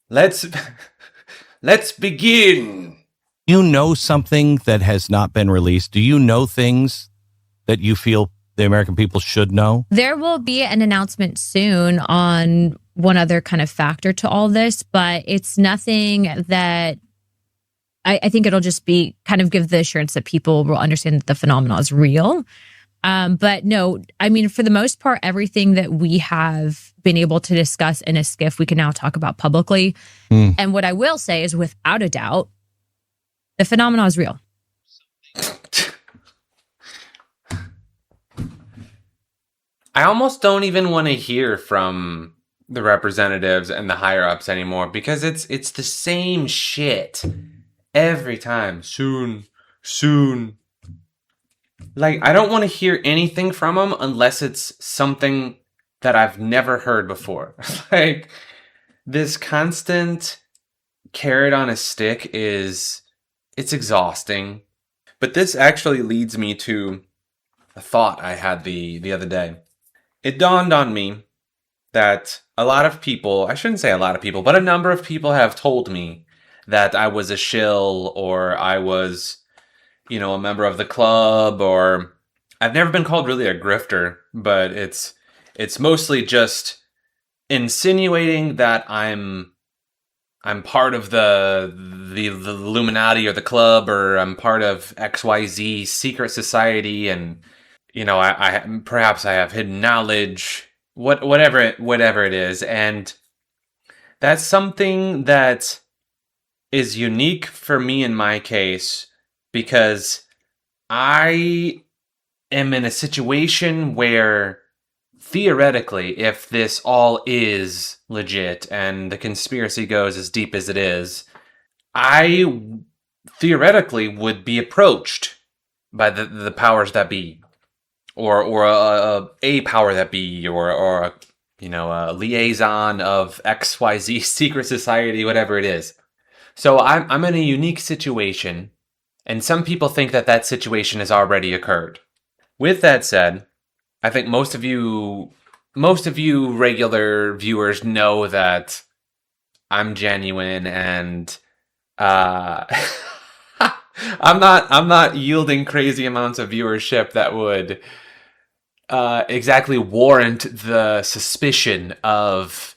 Let's let's begin. You know something that has not been released? Do you know things that you feel the American people should know? There will be an announcement soon on one other kind of factor to all this, but it's nothing that I think it'll just be kind of give the assurance that people will understand that the phenomenon is real. But no, I mean, for the most part, everything that we have been able to discuss in a skiff, we can now talk about publicly. And what I will say is, without a doubt, the phenomenon is real. I almost don't even want to hear from the representatives and the higher ups anymore because it's the same shit every time. Soon. Like, I don't want to hear anything from them unless it's something that I've never heard before. Like, this constant carrot on a stick it's exhausting. But this actually leads me to a thought I had the other day. It dawned on me that a lot of people, I shouldn't say a lot of people, but a number of people have told me that I was a shill or I was, a member of the club, or I've never been called really a grifter, but it's mostly just insinuating that I'm part of the Illuminati or the club, or I'm part of XYZ secret society, and I perhaps I have hidden knowledge, whatever it is, and that's something that is unique for me in my case, because I am in a situation where theoretically, if this all is legit and the conspiracy goes as deep as it is, I theoretically would be approached by the powers that be, or a power that be, or a liaison of XYZ secret society, whatever it is. So I'm in a unique situation, and some people think that situation has already occurred. With that said, I think most of you regular viewers know that I'm genuine, and I'm not yielding crazy amounts of viewership that would exactly warrant the suspicion of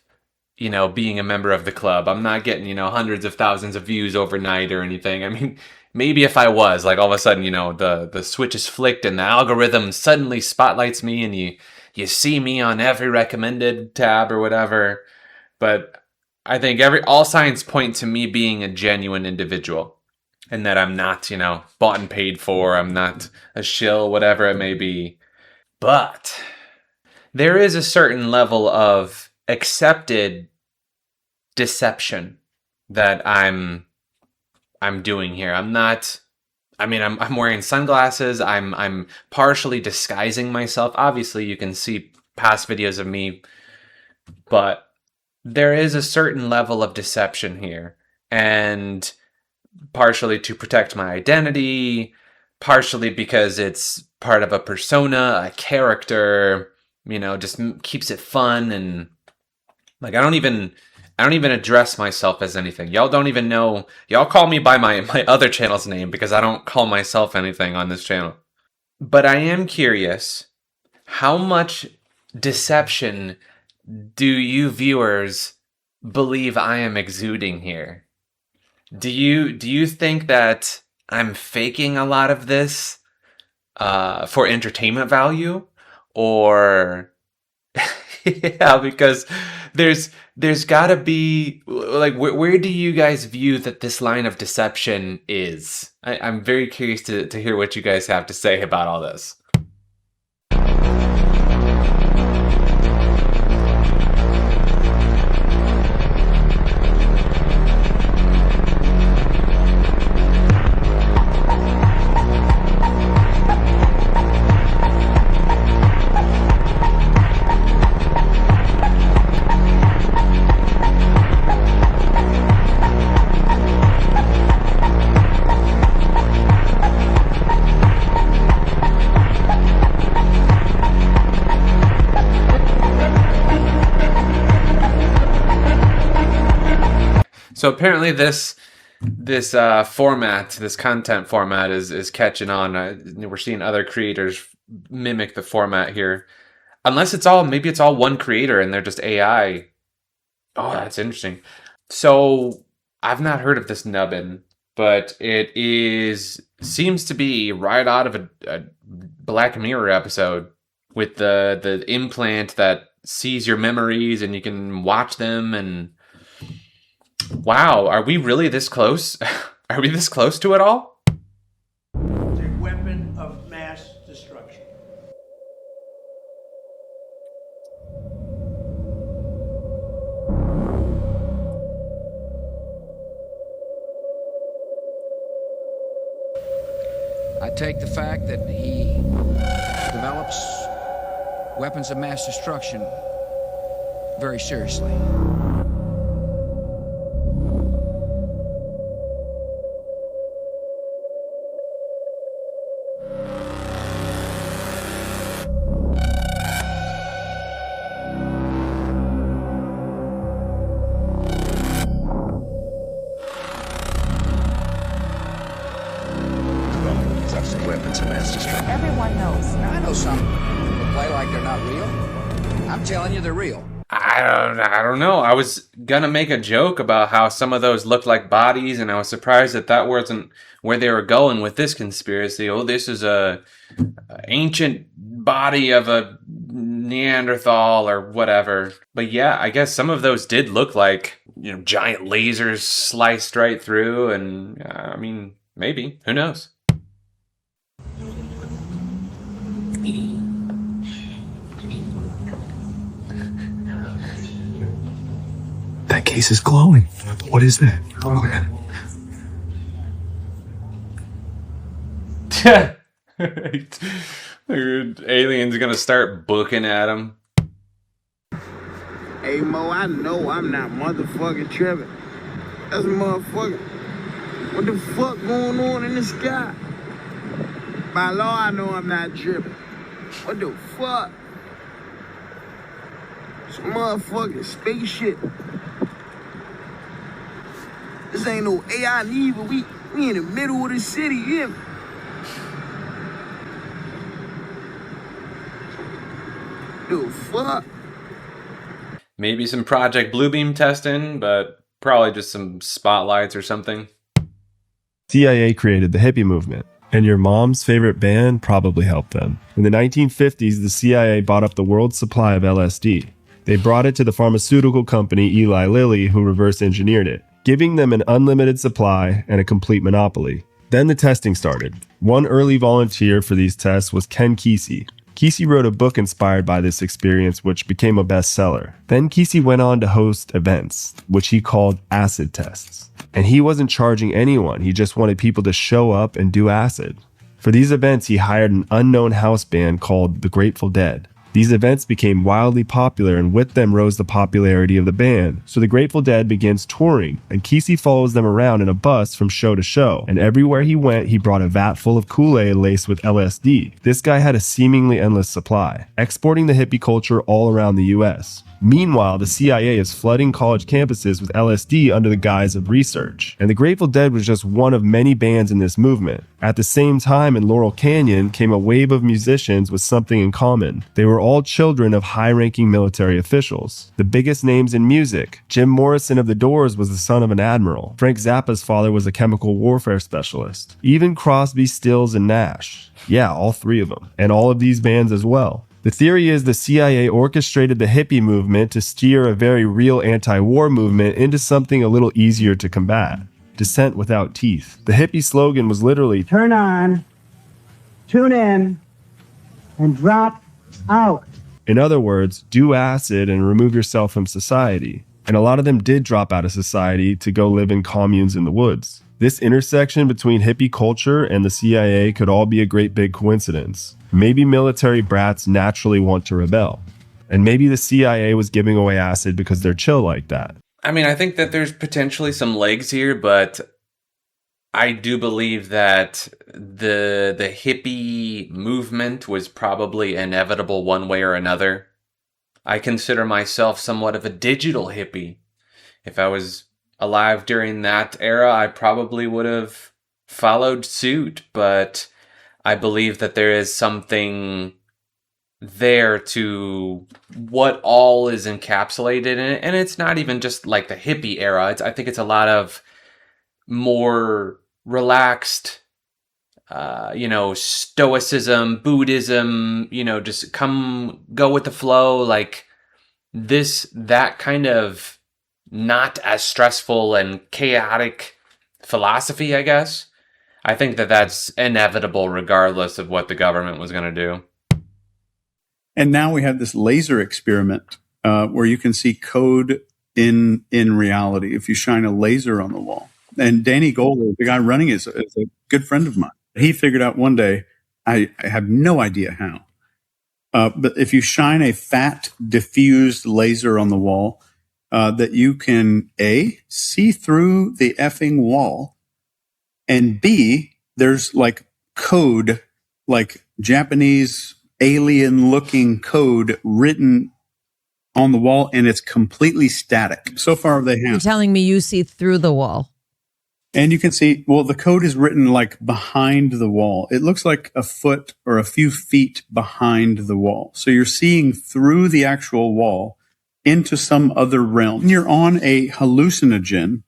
being a member of the club. I'm not getting hundreds of thousands of views overnight or anything. I mean, maybe if I was, like, all of a sudden the switch is flicked and the algorithm suddenly spotlights me and you see me on every recommended tab or whatever. But I think all signs point to me being a genuine individual, and that I'm not, bought and paid for. I'm not a shill, whatever it may be. But there is a certain level of accepted deception that I'm doing here. I'm wearing sunglasses. I'm partially disguising myself. Obviously, you can see past videos of me, but there is a certain level of deception here, and partially to protect my identity, partially because it's part of a persona, a character, just keeps it fun. And like, I don't even address myself as anything. Y'all don't even know. Y'all call me by my other channel's name because I don't call myself anything on this channel. But I am curious, how much deception do you viewers believe I am exuding here? Do you think that I'm faking a lot of this for entertainment value? Or yeah, because there's gotta be, like, where do you guys view that this line of deception is? I'm very curious to hear what you guys have to say about all this. So apparently this format, this content format is catching on. We're seeing other creators mimic the format here. Unless maybe it's all one creator and they're just AI. Oh, that's interesting. So I've not heard of this nubbin, but seems to be right out of a Black Mirror episode with the implant that sees your memories and you can watch them. And wow, are we really this close? Are we this close to it all? It's a weapon of mass destruction. I take the fact that he develops weapons of mass destruction very seriously. Weapons of mass destruction. Everyone knows. Now, I know some people play like they're not real. I'm telling you, they're real. I don't know. I was gonna make a joke about how some of those looked like bodies, and I was surprised that wasn't where they were going with this conspiracy. Oh, this is a ancient body of a Neanderthal or whatever. But yeah, I guess some of those did look like, giant lasers sliced right through, and I mean, maybe, who knows? That case is glowing. What is that? Oh, man. Aliens gonna start booking at him. Hey Mo, I know I'm not motherfucking tripping. That's a motherfucker. What the fuck going on in the sky? By law, I know I'm not tripping. What the fuck? Some motherfucking spaceship. This ain't no AI neither. We in the middle of the city, yeah. The fuck? Maybe some Project Bluebeam testing, but probably just some spotlights or something. CIA created the hippie movement, and your mom's favorite band probably helped them. In the 1950s, the CIA bought up the world's supply of LSD. They brought it to the pharmaceutical company Eli Lilly, who reverse engineered it, giving them an unlimited supply and a complete monopoly. Then the testing started. One early volunteer for these tests was Ken Kesey. Kesey wrote a book inspired by this experience, which became a bestseller. Then Kesey went on to host events, which he called acid tests. And he wasn't charging anyone, he just wanted people to show up and do acid. For these events, he hired an unknown house band called the Grateful Dead. These events became wildly popular, and with them rose the popularity of the band. So the Grateful Dead begins touring, and Kesey follows them around in a bus from show to show. And everywhere he went, he brought a vat full of Kool-Aid laced with LSD. This guy had a seemingly endless supply, exporting the hippie culture all around the US. Meanwhile, the CIA is flooding college campuses with LSD under the guise of research. And the Grateful Dead was just one of many bands in this movement. At the same time, in Laurel Canyon came a wave of musicians with something in common. They were all children of high-ranking military officials. The biggest names in music: Jim Morrison of The Doors was the son of an admiral. Frank Zappa's father was a chemical warfare specialist. Even Crosby, Stills, and Nash. Yeah, all three of them. And all of these bands as well. The theory is the CIA orchestrated the hippie movement to steer a very real anti-war movement into something a little easier to combat. Dissent without teeth. The hippie slogan was literally, Turn on, tune in, and drop out. in other words, do acid and remove yourself from society. And a lot of them did drop out of society to go live in communes in the woods. This intersection between hippie culture and the CIA could all be a great big coincidence. Maybe military brats naturally want to rebel. And maybe the CIA was giving away acid because they're chill like that. I mean, I think that there's potentially some legs here, but I do believe that the hippie movement was probably inevitable one way or another. I consider myself somewhat of a digital hippie. If I was alive during that era, I probably would have followed suit, but I believe that there is something there to what all is encapsulated in it. And it's not even just like the hippie era. I think it's a lot of more relaxed, stoicism, Buddhism, just go with the flow. Like that kind of not as stressful and chaotic philosophy, I guess. I think that that's inevitable regardless of what the government was going to do. And now we have this laser experiment where you can see code in reality if you shine a laser on the wall. And Danny Gold, the guy running it, is a good friend of mine. He figured out one day, I have no idea how, but if you shine a fat diffused laser on the wall, that you can A, see through the effing wall, and B, there's like code, like Japanese alien looking code written on the wall, and it's completely static. So far they have. You're telling me you see through the wall. And you can see, well, the code is written like behind the wall. It looks like a foot or a few feet behind the wall. So you're seeing through the actual wall into some other realm. You're on a hallucinogen.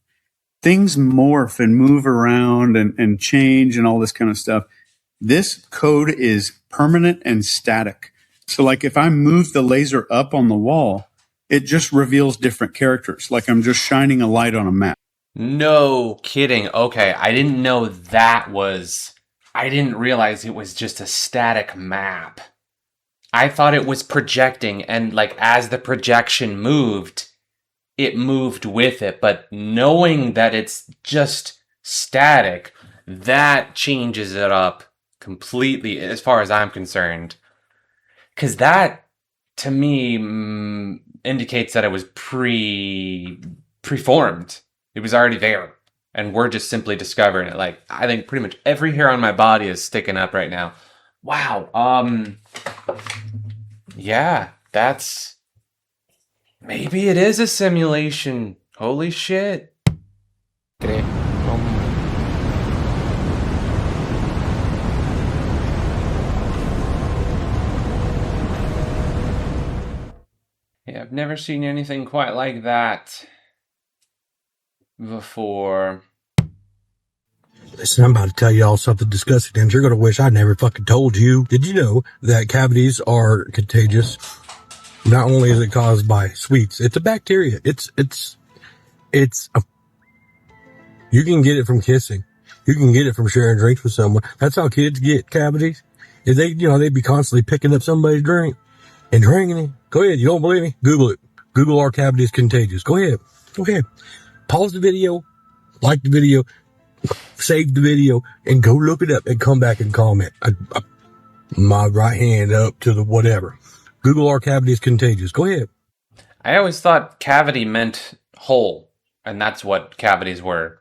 Things morph and move around and change and all this kind of stuff. This code is permanent and static. So like if I move the laser up on the wall, it just reveals different characters. Like I'm just shining a light on a map. No kidding. Okay, I didn't realize it was just a static map. I thought it was projecting, and like as the projection moved, it moved with it. But knowing that it's just static, that changes it up completely as far as I'm concerned. Because that, to me, indicates that it was preformed. It was already there, and we're just simply discovering it. Like, I think pretty much every hair on my body is sticking up right now. Wow. Yeah, that's... Maybe it is a simulation. Holy shit. Yeah, I've never seen anything quite like that before. Listen, I'm about to tell you all something disgusting, and you're going to wish I never fucking told you. Did you know that cavities are contagious? Not only is it caused by sweets, it's a bacteria. You can get it from kissing. You can get it from sharing drinks with someone. That's how kids get cavities. If they'd be constantly picking up somebody's drink and drinking it. Go ahead. You don't believe me? Google it. Google are cavities contagious. Go ahead. Pause the video, like the video, save the video, and go look it up and come back and comment. My right hand up to the whatever. Google are cavities contagious. Go ahead. I always thought cavity meant hole, and that's what cavities were.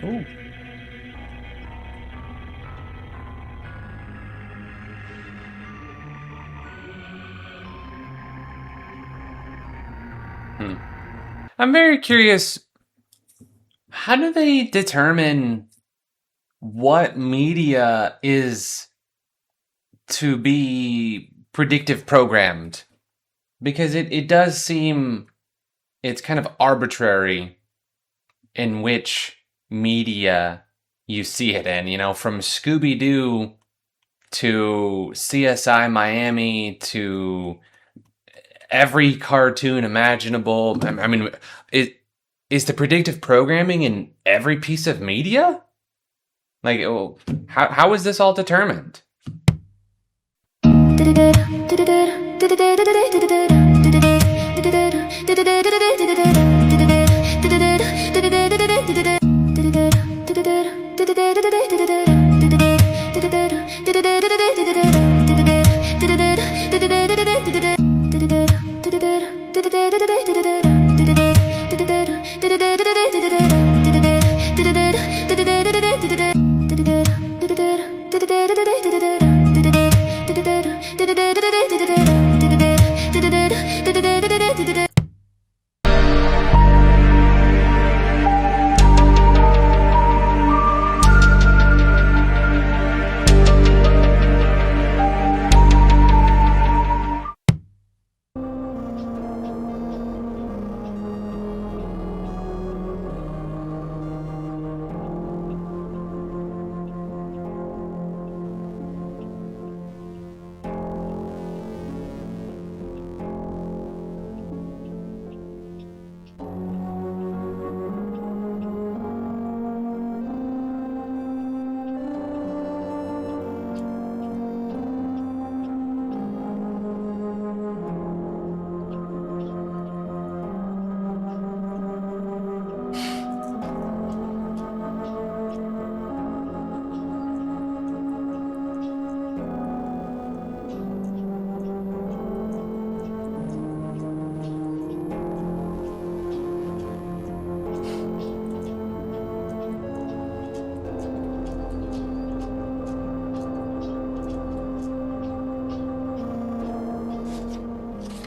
Oh. I'm very curious. How do they determine what media is to be predictive programmed? Because it does seem it's kind of arbitrary in which media you see it in. You know, from Scooby-Doo to CSI Miami to every cartoon imaginable. I mean, is the predictive programming in every piece of media? Like, how is this all determined?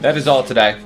That is all today.